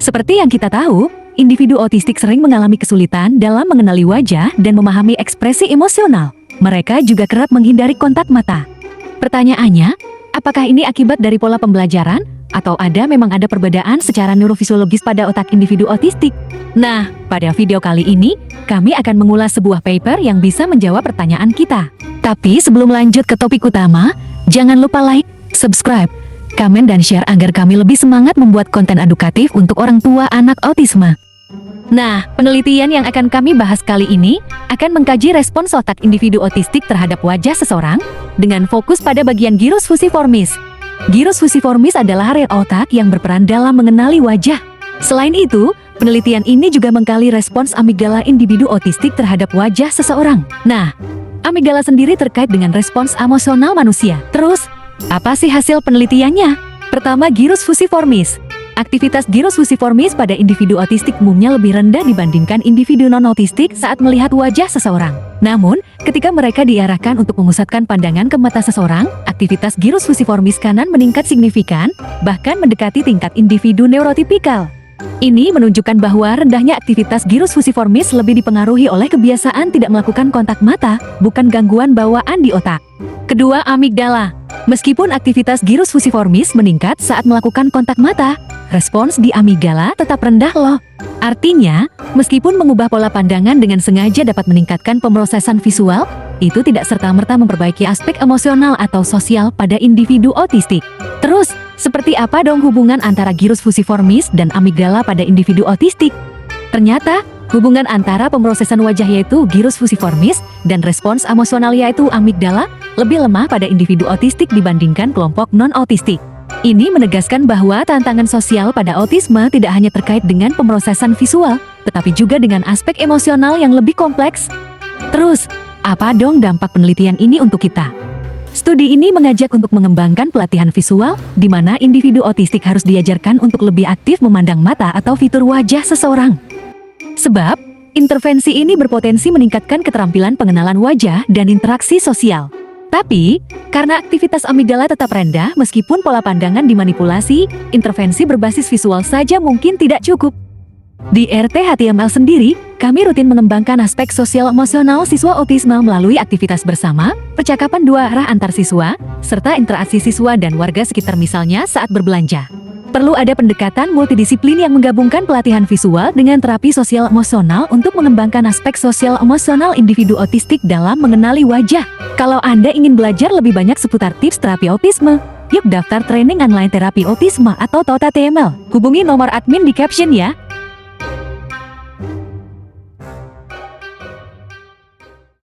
Seperti yang kita tahu, individu otistik sering mengalami kesulitan dalam mengenali wajah dan memahami ekspresi emosional. Mereka juga kerap menghindari kontak mata. Pertanyaannya, apakah ini akibat dari pola pembelajaran? Atau memang ada perbedaan secara neurofisiologis pada otak individu otistik? Nah, pada video kali ini, kami akan mengulas sebuah paper yang bisa menjawab pertanyaan kita. Tapi sebelum lanjut ke topik utama, jangan lupa like, subscribe, komen dan share agar kami lebih semangat membuat konten edukatif untuk orang tua anak autisme. Nah, penelitian yang akan kami bahas kali ini akan mengkaji respons otak individu otistik terhadap wajah seseorang dengan fokus pada bagian gyrus fusiformis. Gyrus fusiformis adalah area otak yang berperan dalam mengenali wajah. Selain itu, penelitian ini juga mengkaji respons amigdala individu otistik terhadap wajah seseorang. Nah, amigdala sendiri terkait dengan respons emosional manusia. Terus, apa sih hasil penelitiannya? Pertama, gyrus fusiformis. Aktivitas gyrus fusiformis pada individu otistik umumnya lebih rendah dibandingkan individu non-otistik saat melihat wajah seseorang. Namun, ketika mereka diarahkan untuk memusatkan pandangan ke mata seseorang, aktivitas gyrus fusiformis kanan meningkat signifikan, bahkan mendekati tingkat individu neurotipikal. Ini menunjukkan bahwa rendahnya aktivitas gyrus fusiformis lebih dipengaruhi oleh kebiasaan tidak melakukan kontak mata, bukan gangguan bawaan di otak. Kedua, amigdala. Meskipun aktivitas gyrus fusiformis meningkat saat melakukan kontak mata, respons di amigdala tetap rendah loh. Artinya, meskipun mengubah pola pandangan dengan sengaja dapat meningkatkan pemrosesan visual, itu tidak serta-merta memperbaiki aspek emosional atau sosial pada individu otistik. Terus, seperti apa dong hubungan antara gyrus fusiformis dan amigdala pada individu otistik? Ternyata, hubungan antara pemrosesan wajah yaitu gyrus fusiformis dan respons emosional yaitu amigdala lebih lemah pada individu otistik dibandingkan kelompok non-otistik. Ini menegaskan bahwa tantangan sosial pada autisme tidak hanya terkait dengan pemrosesan visual, tetapi juga dengan aspek emosional yang lebih kompleks. Terus, apa dong dampak penelitian ini untuk kita? Studi ini mengajak untuk mengembangkan pelatihan visual, di mana individu otistik harus diajarkan untuk lebih aktif memandang mata atau fitur wajah seseorang. Sebab, intervensi ini berpotensi meningkatkan keterampilan pengenalan wajah dan interaksi sosial. Tapi, karena aktivitas amigdala tetap rendah meskipun pola pandangan dimanipulasi, intervensi berbasis visual saja mungkin tidak cukup. Di RT-HTML sendiri, kami rutin mengembangkan aspek sosial emosional siswa autisme melalui aktivitas bersama, percakapan dua arah antar siswa, serta interaksi siswa dan warga sekitar misalnya saat berbelanja. Perlu ada pendekatan multidisiplin yang menggabungkan pelatihan visual dengan terapi sosial emosional untuk mengembangkan aspek sosial emosional individu otistik dalam mengenali wajah. Kalau Anda ingin belajar lebih banyak seputar tips terapi autisme, yuk daftar training online terapi autisme atau TOTA TML. Hubungi nomor admin di caption ya.